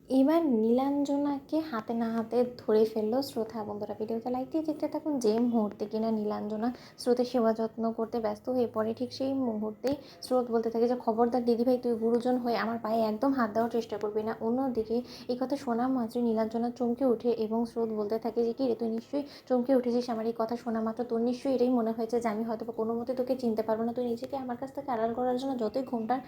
এবার নীলাঞ্জনাকে হাতে না হাতে ধরে ফেললো শ্রোতা। বন্ধুরা ভিডিওতে লাইক দিয়ে দেখতে থাকুন। যে মুহূর্তে কিনা নীলাঞ্জনা স্রোতের সেবা যত্ন করতে ব্যস্ত হয়ে পড়ে, ঠিক সেই মুহূর্তেই স্রোত বলতে থাকে যে খবরদার দিদিভাই, তুই গুরুজন হয়ে আমার পায়ে একদম হাত দেওয়ার চেষ্টা করবি না। অন্যদিকে এই কথা শোনা মাত্রই নীলাঞ্জনা চমকে ওঠে এবং স্রোত বলতে থাকে যে, কি রে তুই নিশ্চয়ই চমকে উঠেছিস আমার এই কথা শোনা মাত্র? তোর নিশ্চয়ই এটাই মনে হয়েছে যে আমি হয়তো বা কোনো মতে তোকে চিনতে পারবো না। তুই নিজেকে আমার কাছ থেকে আড়াল করার জন্য যতই ঘোমটার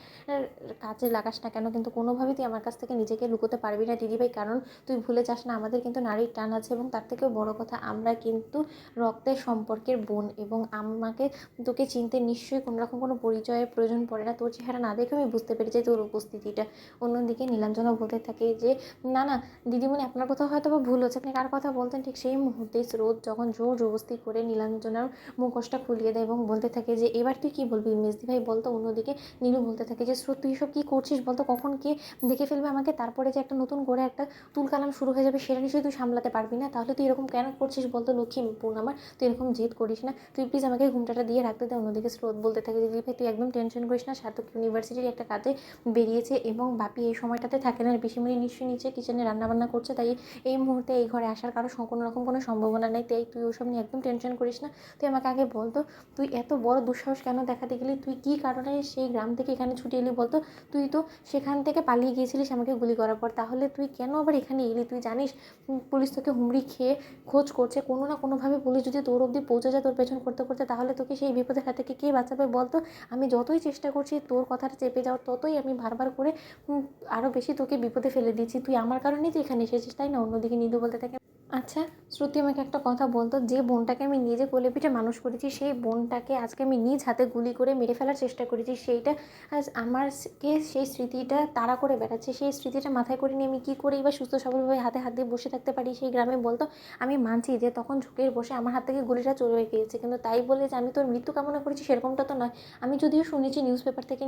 কাজে লাগাস না কেন, কিন্তু কোনোভাবেই তুই আমার কাছ থেকে নিজেকে লুকোতে পারবি না দিদিভাই। কারণ তুই ভুলে যাস না আমাদের কিন্তু নারীর টান আছে, এবং তার থেকেও বড় কথা আমরা কিন্তু রক্তের সম্পর্কের বোন, এবং আমাকে তোকে চিনতে নিশ্চয়ই কোনোরকম কোনো পরিচয়ের প্রয়োজন পড়ে না। তোর চেহারা না দেখে আমি বুঝতে পেরেছি তোর উপস্থিতিটা। অন্যদিকে নীলাঞ্জনা বলতে থাকে যে, না না দিদিমণি, আপনার কোথাও হয়তো বা ভুল হচ্ছে, আপনি কার কথা বলতেন? ঠিক সেই মুহূর্তে স্রোত যখন জোর জবরদস্তি করে নীলাঞ্জনার মুখোশটা খুলিয়ে দেয় এবং বলতে থাকে যে, এবার তুই কী বলবি মেজদি ভাই বলতো? অন্যদিকে নীলু বলতে থাকে যে, স্রোত তুই এসব কী করছিস বলতো? কখন কে দেখে ফেলবে আমাকে, তারপরে যে একটা নতুন করে একটা তুলকালাম শুরু হয়ে যাবে, সেটা নিশ্চয়ই তুই সামলাতে পারবি না। তাহলে তুই এরকম কেন করছিস বলতো লক্ষ্মী বোন আমার? তুই এরকম জেদ করিস না, তুই প্লিজ আমাকে ঘুমটাটা দিয়ে রাখতে দে। অন্যদিকে স্রোত বলতে থাকে যে, ভাই তুই একদম টেনশন করিস না, সার্থক ইউনিভার্সিটির একটা কাজে বেরিয়েছে এবং বাপি এই সময়টাতে থাকে না। পিসিমণি নিশ্চয়ই নিচে কিচেনে রান্নাবান্না করছে, তাই এই মুহূর্তে এই ঘরে আসার কারো কোনো রকম কোনো সম্ভাবনা নেই। তাই তুই ওসব নিয়ে একদম টেনশন করিস না। তুই আমাকে আগে বলতো, তুই এত বড় দুঃসাহস কেন দেখাতে গেলি? তুই কী কারণে সেই গ্রাম থেকে এখানে ছুটে এলি বলতো? তুই তো সেখান থেকে পালিয়ে গিয়েছিলিস আমাকে গুলি করার পর, তাহলে তুই কেন আবার এখানে এলি? তুই জানিস পুলিশ তোকে হুমড়ি খেয়ে খোঁজ করছে। কোনো না কোনোভাবে পুলিশ যদি তোর অবধি পৌঁছে যায় তোর পেছন করতে করতে, তাহলে তোকে সেই বিপদের হাত থেকে কে বাঁচাবে বলতো? আমি যতই চেষ্টা করছি তোর কথাটা চেপে যাওয়ার, ততই আমি বারবার করে আরও বেশি তোকে বিপদে ফেলে দিচ্ছি। তুই আমার কারণেই তো এখানে এসেছিস, তাই না? অন্যদিকে নীলু বলতে থাকে, আচ্ছা শ্রুতি, আমাকে একটা কথা বলতো, যে বোনটাকে আমি নিজে কোলে পিঠে মানুষ করেছি, সেই বোনটাকে আজকে আমি নিজ হাতে গুলি করে মেরে ফেলার চেষ্টা করেছি, সেইটা আজ আমারকে সেই স্মৃতিটা তাড়া করে বেড়াচ্ছে। সেই স্মৃতিটা মাথায় করে নিয়ে আমি কী করেই বা সুস্থ সবলভাবে হাতে হাত দিয়ে বসে থাকতে পারি সেই গ্রামে বলতো? আমি মানছি যে তখন ঝুঁকের বসে আমার হাত থেকে গুলিটা চলে গিয়েছে, কিন্তু তাই বলে যে আমি তোর মৃত্যু কামনা করেছি সেরকমটা তো নয়। আমি যদিও শুনেছি নিউজ পেপার থেকে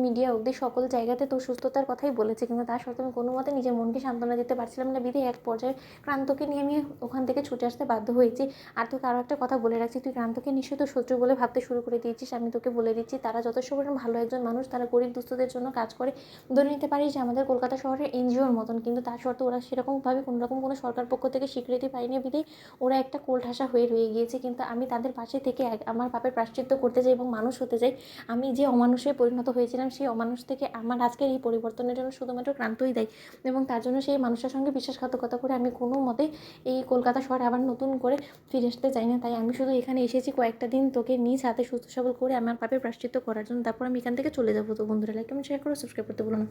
মিডিয়া অবধি সকল জায়গাতে তোর সুস্থতার কথাই বলেছে, কিন্তু তা সত্ত্বেও আমি কোনো মতে নিজের মনকে সান্ত্বনা দিতে পারছিলাম না, বিধে এক পর্যায়ে ক্রান্তকে নিয়ে আমি ওখান থেকে ছুটে আসতে বাধ্য হয়েছি। আর তোকে আরও একটা কথা বলে রাখছি, তুই ক্রান্তকে নিশ্চয়ই তোর শত্রু বলে ভাবতে শুরু করে দিয়েছিস। আমি তোকে বলে দিচ্ছি, তারা যথেষ্ট পরিমাণ ভালো একজন মানুষ, তারা গরিব দুস্থদের জন্য কাজ করে। ধরে নিতে পারিস যে আমাদের কলকাতা শহরের এনজিওর মতন, কিন্তু তা সত্ত্বেও ওরা সেরকমভাবে কোনোরকম কোনো সরকার পক্ষ থেকে স্বীকৃতি পায়নি বিধেই ওরা একটা কোলঠাসা হয়ে রয়ে গিয়েছে। কিন্তু আমি তাদের পাশে থেকে আমার পাপের প্রায়শ্চিত্ত করতে চাই এবং মানুষ হতে চাই। আমি যে অমানুষে পরিণত হয়েছিলাম, সেই অমানুষ থেকে আমার আজকের এই পরিবর্তনের জন্য শুধুমাত্র ক্রান্তই দায়ী, এবং তার জন্য সেই মানুষের সঙ্গে বিশ্বাসঘাতকতা করে আমি কোনো মতে এই কলকাতা শহরে আবার নতুন করে ফিরে আসতে চাই না। তাই আমি শুধু এখানে এসেছি কয়েকটা দিন তোকে নিজ হাতে সুস্থ সবল করে আমার পাপের প্রায়শ্চিত্ত করার জন্য, তারপর আমি এখান থেকে চলে যাবো। তো বন্ধুরা লাইক কমেন্ট শেয়ার করো, সাবস্ক্রাইব করতে ভুলো না।